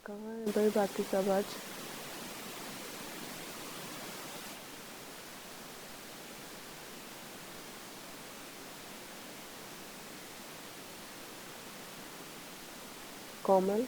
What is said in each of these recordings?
कहाँ है भाई बाकी सब आज? कोमल,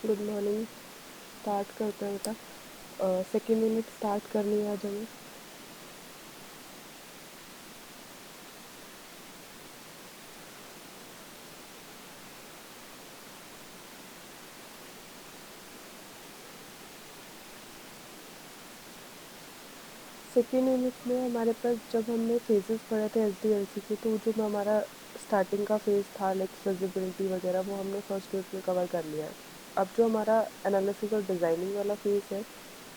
गुड मॉर्निंग। स्टार्ट करते हैं बेटा। सेकेंड यूनिट स्टार्ट करनी है आज हमें। सेकेंड यूनिट में हमारे पास जब हमने फेजेस पढ़े थे एसडीएलसी के, तो जो हमारा स्टार्टिंग का फेज था लाइक फिजिबिलिटी वगैरह, वो हमने फर्स्ट यूनिट में कवर कर लिया है। अब जो हमारा एनालिसिस और डिज़ाइनिंग वाला फेज है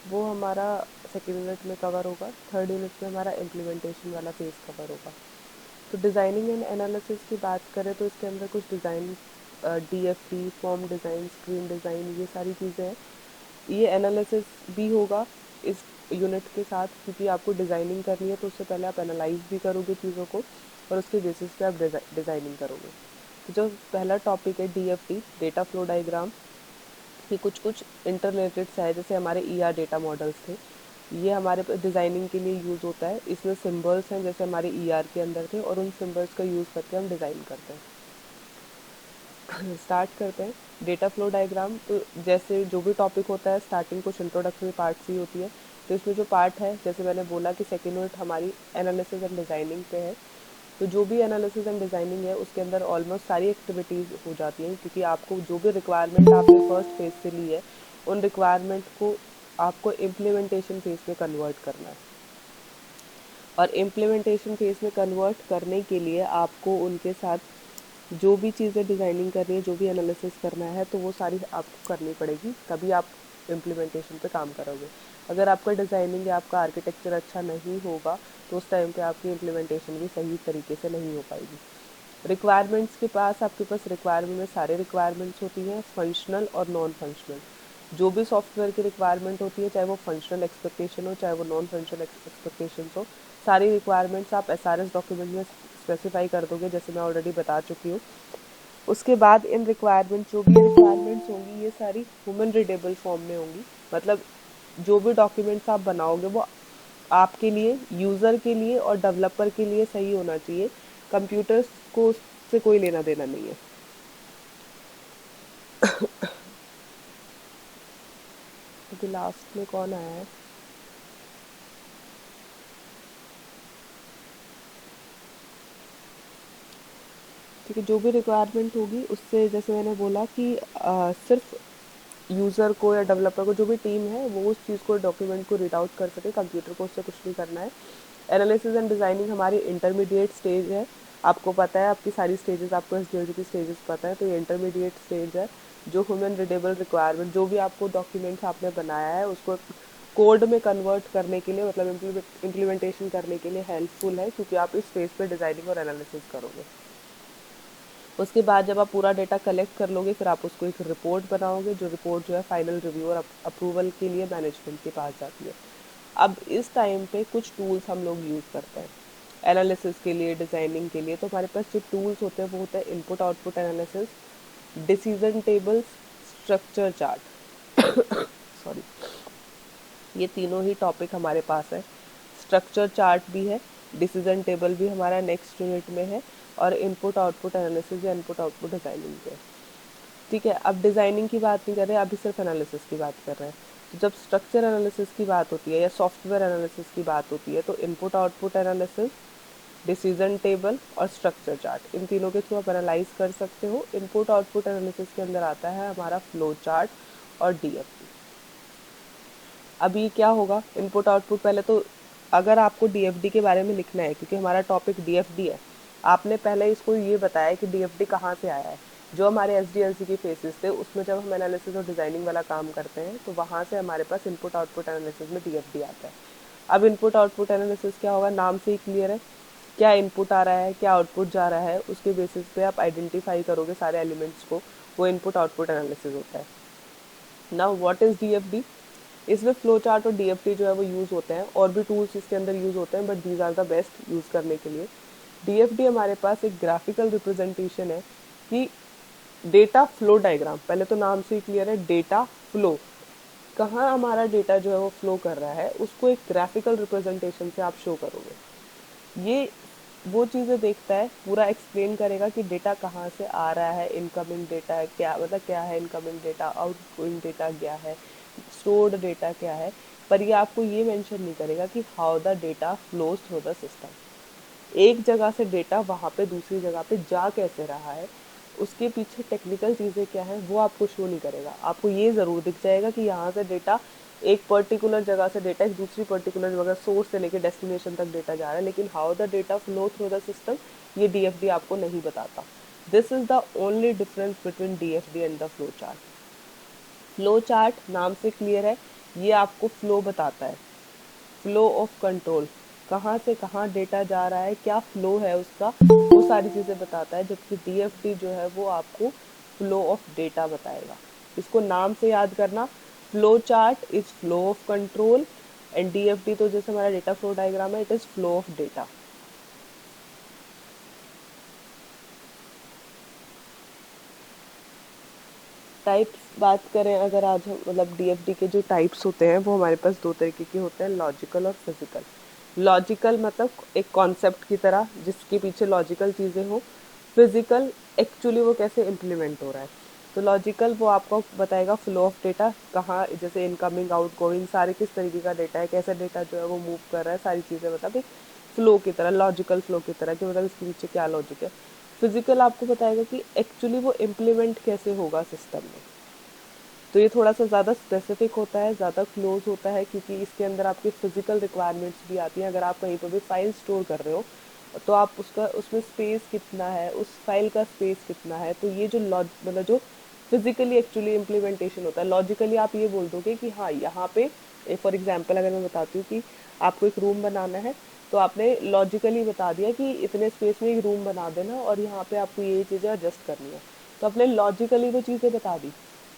वो हमारा सेकेंड यूनिट में कवर होगा। थर्ड यूनिट में हमारा इम्प्लीमेंटेशन वाला फेज कवर होगा। तो डिज़ाइनिंग एंड एनालिसिस की बात करें तो इसके अंदर कुछ design, DFD, form design, screen design, ये सारी चीज़ें हैं। ये एनालिसिस भी होगा इस यूनिट के साथ, क्योंकि आपको डिज़ाइनिंग करनी है तो उससे पहले आप एनालाइज भी करोगे चीज़ों को और उसके बेसिस पे आप डिज़ाइनिंग करोगे। तो जो पहला टॉपिक है डीएफडी, डेटा फ्लो डायग्राम, ये कुछ इंटरलेटेड है। जैसे हमारे ईआर डेटा मॉडल्स थे, ये हमारे डिज़ाइनिंग के लिए यूज़ होता है। इसमें सिंबल्स हैं जैसे हमारे ईआर के अंदर थे, और उन सिंबल्स का यूज़ करके हम डिज़ाइन करते हैं। स्टार्ट करते हैं। डेटा फ्लो डायग्राम, तो जैसे जो भी टॉपिक होता है स्टार्टिंग कुछ इंट्रोडक्टरी पार्ट ही होती है। तो इसमें जो पार्ट है, जैसे मैंने बोला कि सेकेंड यूनिट हमारी एनालिसिस एंड डिज़ाइनिंग पे है, तो जो भी एनालिसिस एंड डिज़ाइनिंग है उसके अंदर ऑलमोस्ट सारी एक्टिविटीज़ हो जाती हैं, क्योंकि आपको जो भी रिक्वायरमेंट आपने फर्स्ट फेज से ली है उन रिक्वायरमेंट को आपको इम्प्लीमेंटेशन फेज में कन्वर्ट करना है। और इम्प्लीमेंटेशन फेज में कन्वर्ट करने के लिए आपको उनके साथ जो भी चीज़ें डिज़ाइनिंग करनी है, जो भी एनालिसिस करना है, तो वो सारी आपको करनी पड़ेगी, तभी आप इम्प्लीमेंटेशन पे काम करोगे। अगर आपका डिज़ाइनिंग या आपका आर्किटेक्चर अच्छा नहीं होगा तो उस टाइम पे आपकी इम्प्लीमेंटेशन भी सही तरीके से नहीं हो पाएगी। रिक्वायरमेंट्स के पास आपके पास रिक्वायरमेंट में सारे रिक्वायरमेंट्स होती हैं, फंक्शनल और नॉन फंक्शनल। जो भी सॉफ्टवेयर की रिक्वायरमेंट होती है, चाहे वो फंक्शनल एक्सपेक्टेशन हो चाहे वो नॉन फंक्शनल एक्सपेक्टेशन हो, सारी रिक्वायरमेंट्स आप एसआरएस डॉक्यूमेंट में स्पेसिफाई कर दोगे, जैसे मैं ऑलरेडी बता चुकी हूँ। उसके बाद इन रिक्वायरमेंट जो भी रिक्वायरमेंट्स होंगी ये सारी ह्यूमन रीडेबल फॉर्म में होंगी। मतलब जो भी डॉक्यूमेंट्स आप बनाओगे वो आपके लिए, यूज़र के लिए और डेवलपर के लिए सही होना चाहिए। कंप्यूटर्स को उससे कोई लेना देना नहीं है। अभी लास्ट में कौन आया है? ठीक है, जो भी रिक्वायरमेंट होगी उससे, जैसे मैंने बोला कि सिर्फ यूज़र को या डेवलपर को, जो भी टीम है, वो उस चीज़ को, डॉक्यूमेंट को रीड आउट कर सके। कंप्यूटर को उससे कुछ नहीं करना है। एनालिसिस एंड डिज़ाइनिंग हमारी इंटरमीडिएट स्टेज है। आपको पता है, आपकी सारी स्टेजेस, आपको एसडीएलसी की स्टेजेस पता है, तो ये इंटरमीडिएट स्टेज है जो ह्यूमन रीडेबल रिक्वायरमेंट, जो भी आपको डॉक्यूमेंट्स आपने बनाया है उसको कोड में कन्वर्ट करने के लिए, मतलब इम्प्लीमेंटेशन करने के लिए हेल्पफुल है, क्योंकि आप इस फेज पे डिज़ाइनिंग और एनालिसिस करोगे। उसके बाद जब आप पूरा डेटा कलेक्ट कर लोगे, फिर आप उसको एक रिपोर्ट बनाओगे, जो रिपोर्ट जो है फाइनल रिव्यू और अप्रूवल के लिए मैनेजमेंट के पास जाती है। अब इस टाइम पे कुछ टूल्स हम लोग यूज़ करते हैं एनालिसिस के लिए, डिज़ाइनिंग के लिए। तो हमारे पास जो टूल्स होते हैं वो होता है input output analysis, decision tables, structure chart. Sorry, ये तीनों ही टॉपिक हमारे पास है। स्ट्रक्चर चार्ट भी है, डिसीजन टेबल भी हमारा नेक्स्ट यूनिट में है, और इनपुट आउटपुट एनालिसिस या इनपुट आउटपुट डिज़ाइनिंग पे है। ठीक है, अब डिज़ाइनिंग की बात नहीं कर रहे, अभी सिर्फ एनालिसिस की बात कर रहे हैं। तो जब स्ट्रक्चर एनालिसिस की बात होती है या सॉफ्टवेयर एनालिसिस की बात होती है, तो input output analysis, decision table और स्ट्रक्चर चार्ट, इन तीनों के थ्रू आप एनालाइज कर सकते हो। इनपुट आउटपुट एनालिसिस के अंदर आता है हमारा फ्लो चार्ट और डीएफडी। अब ये क्या होगा, इनपुट आउटपुट, पहले तो अगर आपको डीएफडी के बारे में लिखना है, क्योंकि हमारा टॉपिक डीएफडी है, आपने पहले इसको ये बताया कि डीएफडी कहाँ से आया है। जो हमारे एसडीएलसी के फेसेस थे उसमें जब हम एनालिसिस और डिज़ाइनिंग वाला काम करते हैं, तो वहाँ से हमारे पास इनपुट आउटपुट एनालिसिस में डीएफडी आता है। अब इनपुट आउटपुट एनालिसिस क्या होगा, नाम से ही क्लियर है, क्या इनपुट आ रहा है, क्या आउटपुट जा रहा है, उसके बेसिस पे आप आइडेंटिफाई करोगे सारे एलिमेंट्स को, वो इनपुट आउटपुट एनालिसिस होता है। Now what is DFD? इसमें फ्लो चार्ट और डीएफटी जो है वो यूज़ होते हैं, और भी टूल्स इसके अंदर यूज़ होते हैं, but these are the best use करने के लिए। डीएफडी हमारे पास एक ग्राफिकल रिप्रेजेंटेशन है कि डेटा फ्लो डायग्राम, पहले तो नाम से ही क्लियर है, डेटा फ्लो, कहाँ हमारा डेटा जो है वो फ्लो कर रहा है, उसको एक ग्राफिकल रिप्रेजेंटेशन से आप शो करोगे। ये वो चीज़ें देखता है, पूरा एक्सप्लेन करेगा कि डेटा कहाँ से आ रहा है, इनकमिंग डेटा है क्या, मतलब क्या है इनकमिंग डेटा, आउटगोइंग डेटा क्या है, स्टोर्ड डेटा क्या है। पर ये आपको ये मेंशन नहीं करेगा कि how the data flows through the system, एक जगह से डेटा वहाँ पे दूसरी जगह पे जा कैसे रहा है, उसके पीछे टेक्निकल चीज़ें क्या हैं वो आपको शो नहीं करेगा। आपको ये ज़रूर दिख जाएगा कि यहाँ से डेटा, एक पर्टिकुलर जगह से डेटा एक दूसरी पर्टिकुलर जगह, सोर्स से लेके डेस्टिनेशन तक डेटा जा रहा है, लेकिन how the data flow through the system ये डीएफडी आपको नहीं बताता। This is the only difference between DFD and the flow chart. Flow chart नाम से क्लियर है, ये आपको फ्लो बताता है, फ्लो ऑफ कंट्रोल, कहाँ से कहाँ डेटा जा रहा है, क्या फ्लो है उसका, वो सारी चीज़ें बताता है। जबकि डीएफडी जो है वो आपको फ्लो ऑफ डेटा बताएगा। इसको नाम से याद करना, flow chart is flow of control and DFD तो जैसे हमारा डेटा फ्लो डायग्राम है, it is flow of data. Types बात करें अगर आज हम, मतलब डीएफडी के जो टाइप्स होते हैं वो हमारे पास दो तरीके के होते हैं, लॉजिकल और फिजिकल। लॉजिकल मतलब एक कॉन्सेप्ट की तरह जिसके पीछे लॉजिकल चीज़ें हो। फिजिकल एक्चुअली वो कैसे इम्प्लीमेंट हो रहा है। तो लॉजिकल वो आपको बताएगा फ्लो ऑफ डेटा, कहाँ जैसे इनकमिंग आउटगोइंग सारे किस तरीके का डेटा है, कैसा डेटा जो है वो मूव कर रहा है, सारी चीज़ें मतलब एक फ्लो की तरह, लॉजिकल फ्लो की तरह कि मतलब इसके पीछे क्या लॉजिक है। फिजिकल आपको बताएगा कि एक्चुअली वो इम्प्लीमेंट कैसे होगा सिस्टम में। तो ये थोड़ा सा ज़्यादा स्पेसिफिक होता है, ज़्यादा क्लोज होता है, क्योंकि इसके अंदर आपकी फ़िज़िकल रिक्वायरमेंट्स भी आती हैं। अगर आप कहीं पर भी फाइल स्टोर कर रहे हो तो आप उसका, उसमें स्पेस कितना है, उस फाइल का स्पेस कितना है, तो ये जो मतलब जो फिजिकली एक्चुअली इम्प्लीमेंटेशन होता है। लॉजिकली आप ये बोल दोगे कि हाँ यहाँ पे, फॉर एग्जांपल अगर मैं बताती हूँ कि आपको एक रूम बनाना है, तो आपने लॉजिकली बता दिया कि इतने स्पेस में एक रूम बना देना और यहाँ पे आपको ये चीज़ें एडजस्ट करनी है, तो आपने लॉजिकली वो चीज़ें बता दी।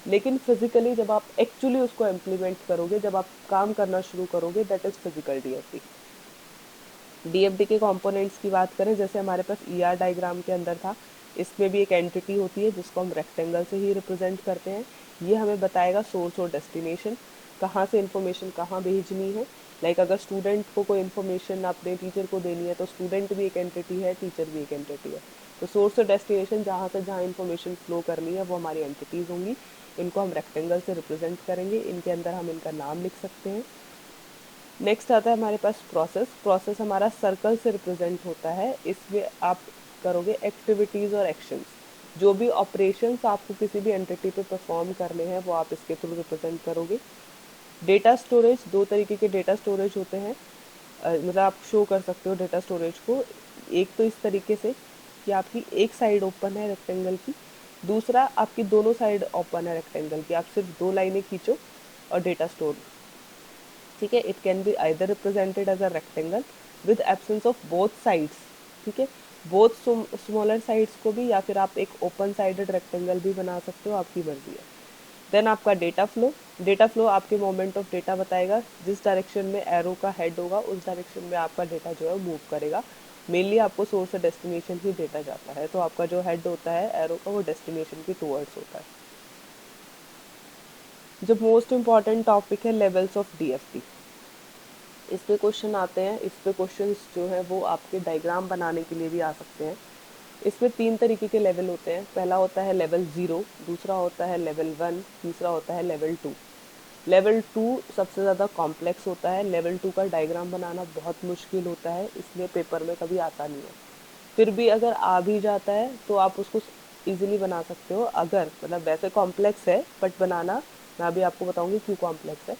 लेकिन फिजिकली जब आप एक्चुअली उसको इम्प्लीमेंट करोगे, जब आप काम करना शुरू करोगे, that is physical DFD. DFD के कंपोनेंट्स की बात करें, जैसे हमारे पास ईआर डायग्राम के अंदर था, इसमें भी एक एंटिटी होती है जिसको हम रेक्टेंगल से ही रिप्रेजेंट करते हैं। ये हमें बताएगा सोर्स और डेस्टिनेशन, कहाँ से इन्फॉर्मेशन कहाँ भेजनी है। लाइक अगर स्टूडेंट को कोई इन्फॉर्मेशन अपने टीचर को देनी है तो स्टूडेंट भी एक एंटिटी है, टीचर भी एक एंटिटी है। तो सोर्स और डेस्टिनेशन जहाँ से जहाँ इन्फॉर्मेशन फ्लो करनी है वो हमारी एंटिटीज़ होंगी। इनको हम रेक्टेंगल से रिप्रेजेंट करेंगे, इनके अंदर हम इनका नाम लिख सकते हैं। नेक्स्ट आता है हमारे पास प्रोसेस। प्रोसेस हमारा सर्कल से रिप्रेजेंट होता है, इसमें आप करोगे एक्टिविटीज़ और एक्शंस, जो भी ऑपरेशंस आपको किसी भी एंटिटी पे परफॉर्म करने हैं वो आप इसके थ्रू रिप्रेजेंट करोगे। डेटा स्टोरेज, दो तरीके के डेटा स्टोरेज होते हैं, मतलब आप शो कर सकते हो डेटा स्टोरेज को। एक तो इस तरीके से कि आपकी एक साइड ओपन है रेक्टेंगल की, दूसरा आपकी दोनों साइड ओपन है रेक्टेंगल की, आप सिर्फ दो लाइनें खींचो और डेटा स्टोर। ठीक है, it can be either represented as a rectangle with absence of both sides. ठीक है, बोथ स्मॉलर साइड्स को भी, या फिर आप एक ओपन साइडेड रेक्टेंगल भी बना सकते हो, आपकी मर्जी है। देन आपका डेटा फ्लो। डेटा फ्लो आपके मोमेंट ऑफ डेटा बताएगा, जिस डायरेक्शन में एरो का हेड होगा उस डायरेक्शन में आपका डेटा जो है मूव करेगा। मेनली आपको सोर्स से डेस्टिनेशन ही डेटा जाता है, तो आपका जो हेड होता है एरो का वो डेस्टिनेशन की टूवर्ड्स होता है। जो मोस्ट इम्पॉर्टेंट टॉपिक है, लेवल्स ऑफ डीएफटी। इस पे क्वेश्चन आते हैं, इस पे क्वेश्चंस जो है वो आपके डायग्राम बनाने के लिए भी आ सकते हैं। इसमें तीन तरीके के लेवल होते हैं। पहला होता है लेवल 0, दूसरा होता है लेवल 1, तीसरा होता है लेवल 2। लेवल 2 सबसे ज़्यादा कॉम्प्लेक्स होता है, लेवल 2 का डायग्राम बनाना बहुत मुश्किल होता है, इसलिए पेपर में कभी आता नहीं है। फिर भी अगर आ भी जाता है तो आप उसको इजीली बना सकते हो, अगर मतलब वैसे कॉम्प्लेक्स है बट बनाना, मैं अभी आपको बताऊंगी क्यों कॉम्प्लेक्स है।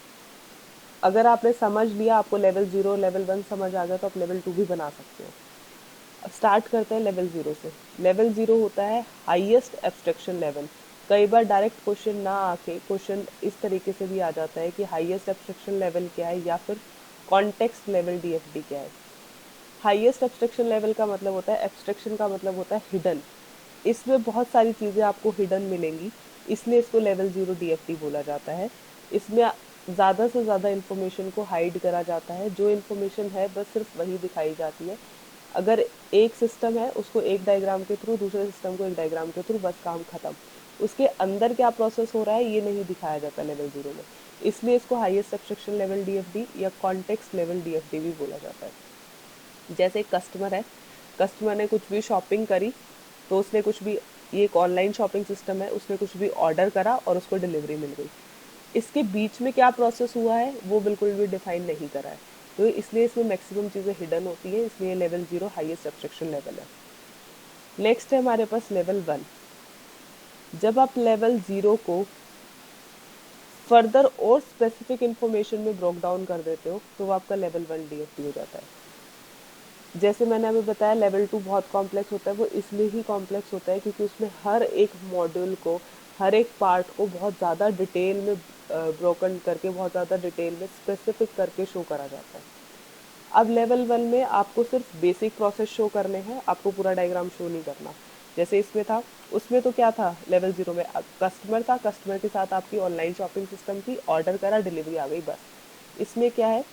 अगर आपने समझ लिया, आपको लेवल 0 लेवल 1 समझ आ गया, तो आप लेवल 2 भी बना सकते हो। अब स्टार्ट करते हैं लेवल 0 से। लेवल 0 होता है हाईएस्ट एब्स्ट्रैक्शन लेवल। कई बार डायरेक्ट क्वेश्चन ना आके क्वेश्चन इस तरीके से भी आ जाता है कि हाईएस्ट एब्स्ट्रैक्शन लेवल क्या है, या फिर कॉन्टेक्स्ट लेवल डीएफडी क्या है। हाईएस्ट एब्स्ट्रैक्शन लेवल का मतलब होता है, एब्स्ट्रैक्शन का मतलब होता है हिडन। इसमें बहुत सारी चीज़ें आपको हिडन मिलेंगी, इसलिए इसको लेवल 0 डीएफडी बोला जाता है। इसमें ज़्यादा से ज़्यादा इन्फॉर्मेशन को हाइड करा जाता है, जो इन्फॉर्मेशन है बस सिर्फ वही दिखाई जाती है। अगर एक सिस्टम है उसको एक डायग्राम के थ्रू, दूसरे सिस्टम को एक डायग्राम के थ्रू, बस काम खत्म। उसके अंदर क्या प्रोसेस हो रहा है ये नहीं दिखाया जाता लेवल 0 में, इसलिए इसको हाईएस्ट एब्स्ट्रैक्शन लेवल डीएफडी या कॉन्टेक्स्ट लेवल डीएफडी भी बोला जाता है। जैसे एक कस्टमर है, कस्टमर ने कुछ भी शॉपिंग करी तो उसने कुछ भी, ये एक ऑनलाइन शॉपिंग सिस्टम है, उसने कुछ भी ऑर्डर करा और उसको डिलीवरी मिल गई। इसके बीच में क्या प्रोसेस हुआ है वो बिल्कुल भी डिफाइन नहीं करा है, तो इसलिए इसमें मैक्सिमम चीज़ें हिडन होती है, इसलिए लेवल 0 हाईएस्ट एब्स्ट्रैक्शन लेवल है। नेक्स्ट है हमारे पास लेवल 1। जब आप लेवल 0 को फर्दर और स्पेसिफिक इंफॉर्मेशन में ब्रोक डाउन कर देते हो तो वो आपका लेवल 1 डीएफटी हो जाता है। जैसे मैंने अभी बताया लेवल 2 बहुत कॉम्प्लेक्स होता है, वो इसलिए ही कॉम्प्लेक्स होता है क्योंकि उसमें हर एक मॉड्यूल को, हर एक पार्ट को बहुत ज़्यादा डिटेल में ब्रोकन करके, बहुत ज़्यादा डिटेल में स्पेसिफिक करके शो करा जाता है। अब लेवल 1 में आपको सिर्फ बेसिक प्रोसेस शो करने हैं, आपको पूरा डायग्राम शो नहीं करना। जैसे इसमें था, उसमें तो क्या था लेवल 0 में, कस्टमर था, कस्टमर के साथ आपकी ऑनलाइन शॉपिंग सिस्टम थी, ऑर्डर करा, डिलीवरी आ गई, बस। इसमें क्या है,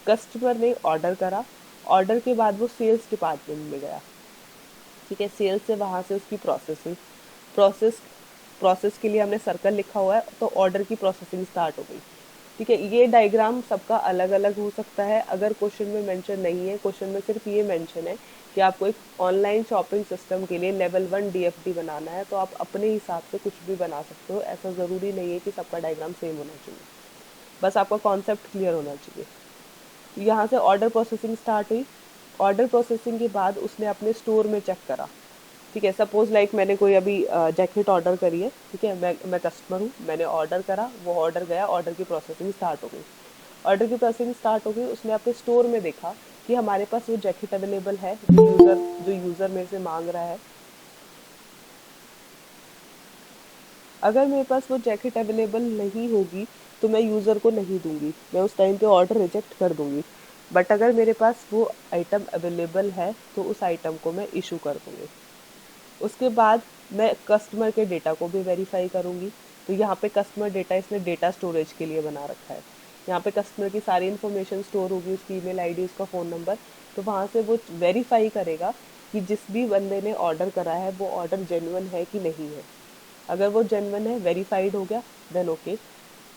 कस्टमर ने ऑर्डर करा, ऑर्डर के बाद वो सेल्स डिपार्टमेंट में गया, ठीक है, सेल्स से वहाँ से उसकी प्रोसेसिंग, प्रोसेस प्रोसेस के लिए हमने सर्कल लिखा हुआ है, तो ऑर्डर की प्रोसेसिंग स्टार्ट हो गई। ठीक है, ये डायग्राम सबका अलग अलग हो सकता है, अगर क्वेश्चन में मेंशन नहीं है, क्वेश्चन में सिर्फ ये मेंशन है कि आपको एक ऑनलाइन शॉपिंग सिस्टम के लिए लेवल 1 डीएफडी बनाना है, तो आप अपने हिसाब से कुछ भी बना सकते हो, ऐसा ज़रूरी नहीं है कि सबका डायग्राम सेम होना चाहिए, बस आपका कॉन्सेप्ट क्लियर होना चाहिए। यहाँ से ऑर्डर प्रोसेसिंग स्टार्ट हुई, ऑर्डर प्रोसेसिंग के बाद उसने अपने स्टोर में चेक करा, ठीक है, सपोज लाइक मैंने कोई अभी जैकेट ऑर्डर करी है, ठीक है, मैं कस्टमर हूँ, मैंने ऑर्डर करा, वो ऑर्डर गया, ऑर्डर की प्रोसेसिंग स्टार्ट हो गई, ऑर्डर की प्रोसेसिंग स्टार्ट हो गई, उसने अपने स्टोर में देखा कि हमारे पास वो जैकेट अवेलेबल है जो यूज़र मेरे से मांग रहा है। अगर मेरे पास वो जैकेट अवेलेबल नहीं होगी तो मैं यूज़र को नहीं दूंगी, मैं उस टाइम पे ऑर्डर रिजेक्ट कर दूंगी। बट अगर मेरे पास वो आइटम अवेलेबल है तो उस आइटम को मैं इशू कर दूंगी। उसके बाद मैं कस्टमर के डेटा को भी वेरीफाई करूंगी। तो यहाँ पे कस्टमर डेटा इसने डेटा स्टोरेज के लिए बना रखा है, यहाँ पे कस्टमर की सारी इन्फॉर्मेशन स्टोर होगी, उसकी ईमेल आईडी, उसका फ़ोन नंबर। तो वहाँ से वो वेरीफाई करेगा कि जिस भी बंदे ने ऑर्डर करा है वो ऑर्डर जेन्युइन है कि नहीं है। अगर वो जेन्युइन है, वेरीफाइड हो गया, देन ओके।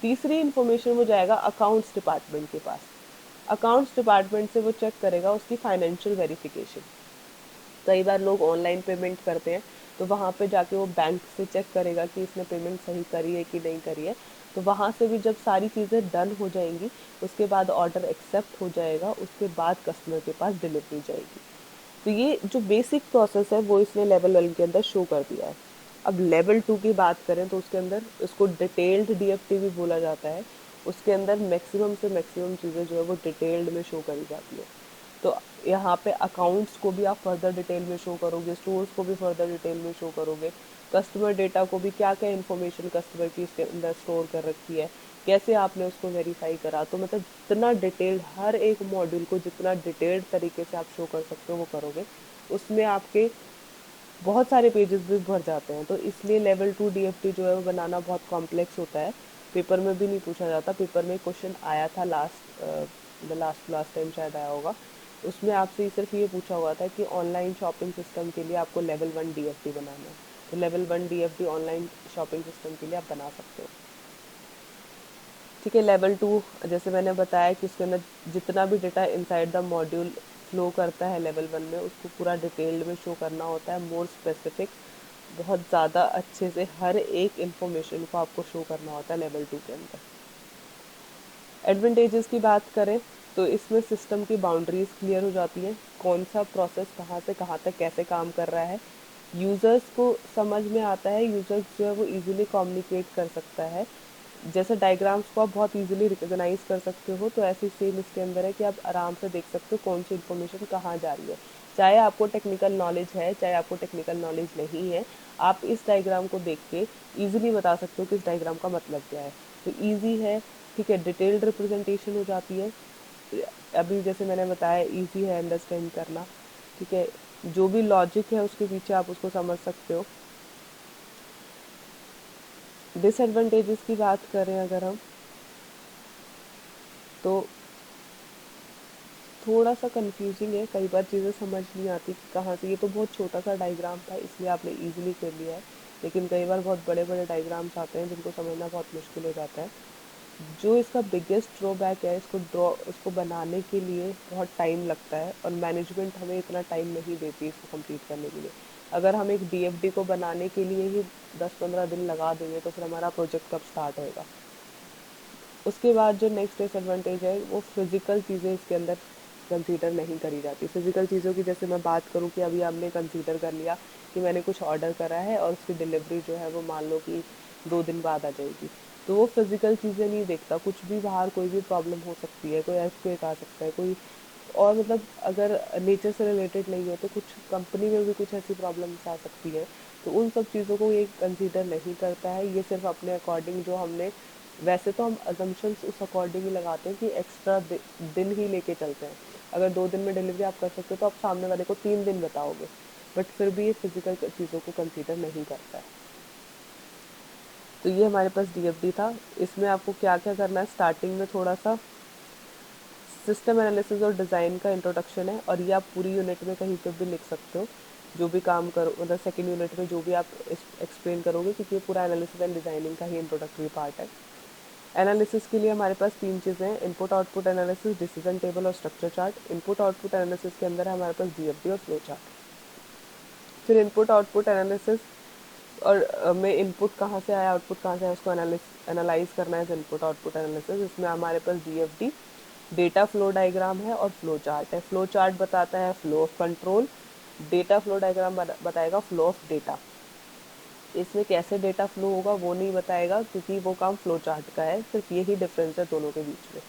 तीसरी इन्फॉर्मेशन वो जाएगा अकाउंट्स डिपार्टमेंट के पास। अकाउंट्स डिपार्टमेंट से वो चेक करेगा उसकी फाइनेंशियल वेरिफिकेशन। कई बार लोग ऑनलाइन पेमेंट करते हैं, तो वहाँ पे जाके वो बैंक से चेक करेगा कि इसने पेमेंट सही करी है कि नहीं करी है। तो वहाँ से भी जब सारी चीज़ें डन हो जाएंगी, उसके बाद ऑर्डर एक्सेप्ट हो जाएगा, उसके बाद कस्टमर के पास डिलीवरी जाएगी। तो ये जो बेसिक प्रोसेस है वो इसने लेवल 1 के अंदर शो कर दिया है। अब लेवल 2 की बात करें तो उसके अंदर इसको डिटेल्ड डीएफटी भी बोला जाता है। उसके अंदर मैक्सिमम से मैक्सिमम चीज़ें जो है वो डिटेल्ड में शो करी जाती है। तो यहाँ पे अकाउंट्स को भी आप फर्दर डिटेल में शो करोगे, स्टोर्स को भी फर्दर डिटेल में शो करोगे, कस्टमर डेटा को भी, क्या क्या इन्फॉर्मेशन कस्टमर की इसके अंदर स्टोर कर रखी है, कैसे आपने उसको वेरीफाई करा। तो मतलब जितना डिटेल्ड, हर एक मॉड्यूल को जितना डिटेल्ड तरीके से आप शो कर सकते हो वो करोगे। उसमें आपके बहुत सारे पेजेस भी भर जाते हैं, तो इसलिए लेवल 2 डीएफटी जो है वो बनाना बहुत कॉम्प्लेक्स होता है। पेपर में भी नहीं पूछा जाता, पेपर में क्वेश्चन आया था लास्ट लास्ट टाइम शायद आया होगा, उसमें आपसे सिर्फ ये पूछा हुआ था कि ऑनलाइन शॉपिंग सिस्टम के लिए आपको लेवल 1 डीएफटी बनाना है। तो level 1 DFT online shopping system के लिए आप बना सकते हो। ठीक है, लेवल 2 जैसे मैंने बताया कि उसके अंदर जितना भी data inside the module flow करता है लेवल 1 में, उसको पूरा डिटेल्ड में शो करना होता है, मोर स्पेसिफिक, बहुत ज़्यादा अच्छे से हर एक इन्फॉर्मेशन को आपको शो करना होता है लेवल 2 के अंदर। एडवांटेजेस की बात करें तो इसमें सिस्टम की बाउंड्रीज क्लियर हो जाती हैं, कौन सा प्रोसेस कहाँ से कहाँ तक कैसे काम कर रहा है, यूज़र्स को समझ में आता है, यूज़र्स जो है वो इजीली कम्युनिकेट कर सकता है। जैसे डायग्राम्स को आप बहुत इजीली रिकॉग्नाइज कर सकते हो, तो ऐसे सेम इसके अंदर है कि आप आराम से देख सकते हो कौन सी इन्फॉर्मेशन कहाँ जा रही है। चाहे आपको टेक्निकल नॉलेज है, चाहे आपको टेक्निकल नॉलेज नहीं है, आप इस डायग्राम को देख के इजीली बता सकते हो कि इस डायग्राम का मतलब क्या है। तो इजी है, ठीक है, डिटेल्ड रिप्रेजेंटेशन हो जाती है। अभी जैसे मैंने बताया इजी है अंडरस्टैंड करना, ठीक है, जो भी लॉजिक है उसके पीछे आप उसको समझ सकते हो। डिसएडवांटेजेस की बात करें अगर हम, तो थोड़ा सा कंफ्यूजिंग है, कई बार चीज़ें समझ नहीं आती कि कहाँ से, ये तो बहुत छोटा सा डायग्राम था इसलिए आपने इजीली कर लिया है, लेकिन कई बार बहुत बड़े बड़े डायग्राम्स आते हैं जिनको समझना बहुत मुश्किल हो जाता है। जो इसका बिगेस्ट ड्रॉबैक है, इसको बनाने के लिए बहुत टाइम लगता है और मैनेजमेंट हमें इतना टाइम नहीं देती इसको कंप्लीट करने के लिए। अगर हम एक डीएफडी को बनाने के लिए ही 10-15 दिन लगा देंगे तो फिर हमारा प्रोजेक्ट कब स्टार्ट होएगा। उसके बाद जो नेक्स्ट डिसएडवांटेज है, वो फिज़िकल चीज़ें इसके अंदर कंसीडर नहीं करी जाती। फिज़िकल चीज़ों की जैसे मैं बात करूँ कि अभी हमने कंसीडर कर लिया कि मैंने कुछ ऑर्डर करा है और उसकी डिलीवरी जो है वो मान लो कि 2 दिन बाद आ जाएगी, तो वो फिज़िकल चीज़ें नहीं देखता। कुछ भी बाहर कोई भी प्रॉब्लम हो सकती है, कोई अर्थक्वेक आ सकता है, कोई और मतलब अगर नेचर से रिलेटेड नहीं है तो कुछ कंपनी में भी कुछ ऐसी प्रॉब्लम्स आ सकती है। तो उन सब चीज़ों को ये कंसीडर नहीं करता है। ये सिर्फ अपने अकॉर्डिंग जो हमने, वैसे तो हम अजम्पशंस उस अकॉर्डिंग ही लगाते हैं कि एक्स्ट्रा दिन ही लेके चलते हैं। अगर 2 दिन में डिलीवरी आप कर सकते हो तो आप सामने वाले को 3 दिन बताओगे, बट फिर भी ये फिजिकल चीज़ों को कंसीडर नहीं करता है। तो ये हमारे पास डीएफडी था। इसमें आपको क्या क्या करना है, स्टार्टिंग में थोड़ा सा सिस्टम एनालिसिस और डिज़ाइन का इंट्रोडक्शन है, और ये आप पूरी यूनिट में कहीं पे भी लिख सकते हो। जो भी काम करो, मतलब सेकंड यूनिट में जो भी आप एक्सप्लेन करोगे, क्योंकि ये पूरा एनालिसिस एंड डिज़ाइनिंग का ही इंट्रोडक्टरी पार्ट है। एनालिसिस के लिए हमारे पास 3 चीज़ें हैं, input output analysis, decision table और structure chart. Input output analysis के अंदर है हमारे पास डीएफडी और फ्लो चार्ट। फिर इनपुट आउटपुट एनालिसिस और में इनपुट कहाँ से आया, आउटपुट कहाँ से आया, उसको एनालाइज करना है इनपुट आउटपुट एनालिसिस। इसमें हमारे पास डीएफडी, डेटा फ्लो डायग्राम है और फ्लो चार्ट है। फ्लो चार्ट बताता है flow of control, data flow diagram बताएगा फ्लो ऑफ डेटा। इसमें कैसे डेटा फ्लो होगा वो नहीं बताएगा, क्योंकि वो काम फ्लो चार्ट का है। सिर्फ यही डिफरेंस है दोनों के बीच में।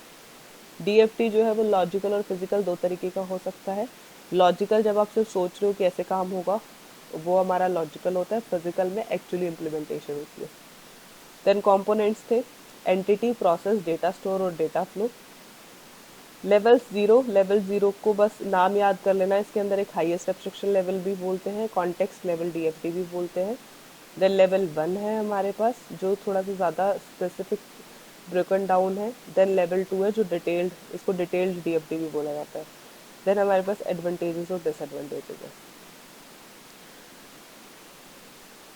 डीएफटी जो है वो लॉजिकल और फिजिकल दो तरीके का हो सकता है। लॉजिकल जब आप सिर्फ सोच रहे हो कि ऐसे काम होगा, वो हमारा लॉजिकल होता है। फिजिकल में एक्चुअली इम्प्लीमेंटेशन होती है। देन कंपोनेंट्स थे एंटिटी, प्रोसेस, डेटा स्टोर और डेटा फ्लो। लेवल 0 को बस नाम याद कर लेना, इसके अंदर एक हाईएस्ट एब्स्ट्रैक्शन लेवल भी बोलते हैं, कॉन्टेक्स्ट लेवल डीएफडी भी बोलते हैं। देन लेवल 1 है हमारे पास, जो थोड़ा सा ज़्यादा स्पेसिफिक ब्रोकन डाउन है। देन लेवल 2 है जो डिटेल्ड, इसको डिटेल्ड डीएफडी भी बोला जाता है। देन हमारे पास एडवांटेजेस और डिसएडवांटेजेस है।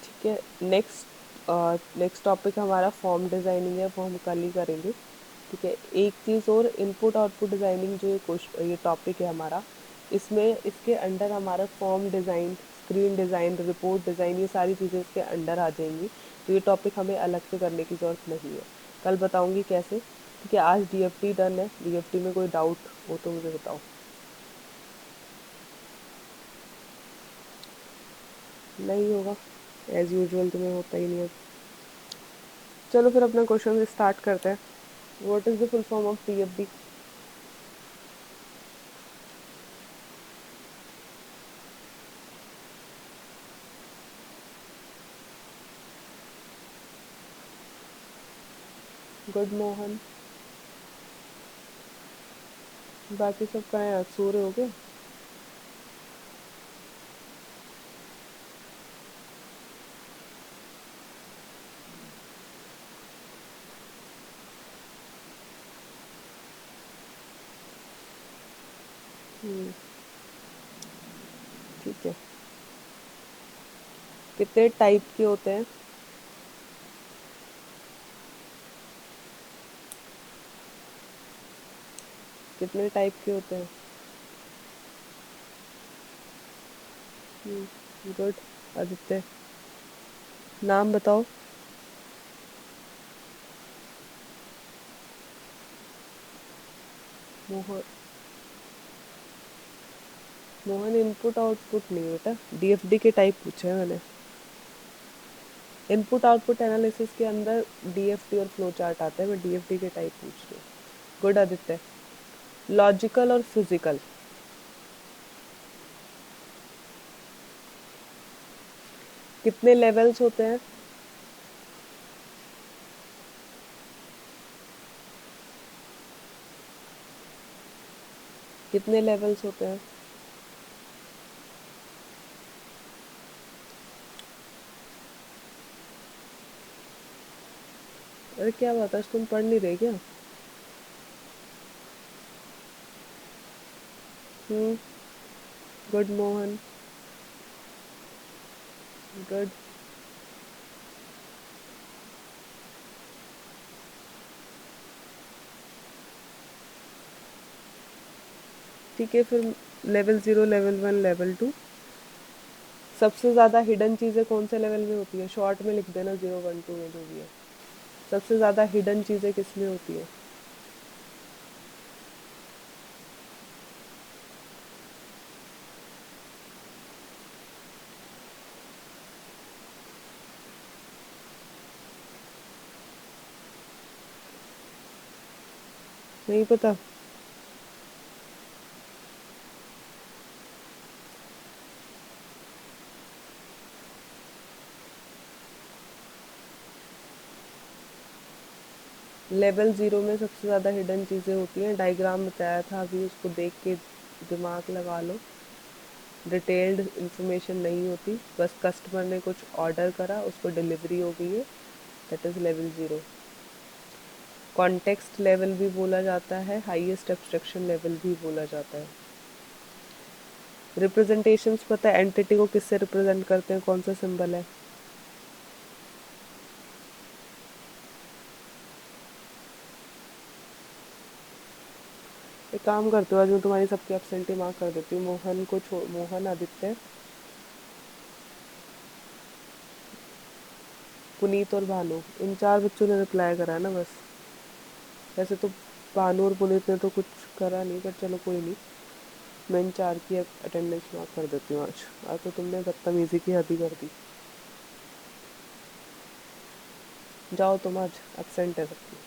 ठीक है, नेक्स्ट टॉपिक हमारा फॉर्म डिज़ाइनिंग है, वो हम कल ही करेंगे। ठीक है, एक चीज़ और, इनपुट आउटपुट डिज़ाइनिंग जो ये टॉपिक है हमारा, इसमें इसके अंडर हमारा form design, screen design, report design, ये सारी चीज़ें इसके अंडर आ जाएंगी। तो ये टॉपिक हमें अलग से करने की ज़रूरत नहीं है, कल बताऊंगी कैसे। ठीक है, आज डीएफटी डन है। डीएफटी में कोई डाउट हो तो मुझे बताओ। नहीं होगा, एज यूजुअल तुम्हें होता ही नहीं है। चलो फिर अपना क्वेश्चन स्टार्ट करते हैं। What is the full form of DFD? Good Mohan. बाकी सब कहाँ हैं, आज सो रहे हो क्या? ठीक है। कितने टाइप के होते हैं? कितने टाइप के होते हैं? गुड। आदित्य, नाम बताओ। मोहन। मोहन इनपुट आउटपुट नहीं बेटा, डीएफडी के टाइप पूछे हैं मैंने। इनपुट आउटपुट एनालिसिस के अंदर डीएफडी और फ्लो चार्ट आता है, मैं डीएफडी के टाइप पूछ रही हूँ। गुड आदित्य। लॉजिकल और फिजिकल, कितने लेवल्स होते हैं? कितने लेवल्स होते हैं? अरे क्या बात है, आज तुम पढ़ नहीं रहे क्या? हम्म। गुड मोहन। गुड। ठीक है, फिर लेवल 0, लेवल 1, लेवल 2। सबसे ज़्यादा हिडन चीज़ें कौन से लेवल में होती है? शॉर्ट में लिख देना, 0, 1, 2 में जो भी है। सबसे ज़्यादा हिडन चीज़ें किस में होती है? नहीं पता? लेवल 0 में सबसे ज़्यादा हिडन चीज़ें होती हैं, डायग्राम बताया था अभी, उसको देख के दिमाग लगा लो। डिटेल्ड इंफॉर्मेशन नहीं होती, बस कस्टमर ने कुछ ऑर्डर करा, उसको डिलीवरी हो गई है, that is level 0। Context level भी बोला जाता है, हाईएस्ट एब्स्ट्रैक्शन लेवल भी बोला जाता है। रिप्रेजेंटेशंस पता है एंटिटी को किससे रिप्रेजेंट करते हैं, कौन सा सिंबल है? एक काम करते हो, आज मैं तुम्हारी सबकी एब्सेंटी मार्क कर देती हूँ। मोहन को छोड़, मोहन, आदित्य, पुनीत और भानु, इन 4 बच्चों ने रिप्लाई करा ना बस। वैसे तो भानु और पुनीत ने तो कुछ करा नहीं, पर चलो कोई नहीं। मैं इन 4 की अटेंडेंस मार्क कर देती हूँ आज। आज तो तुमने बदतमीजी की हद ही कर दी। जाओ तुम, आज एब्सेंट है सबकी।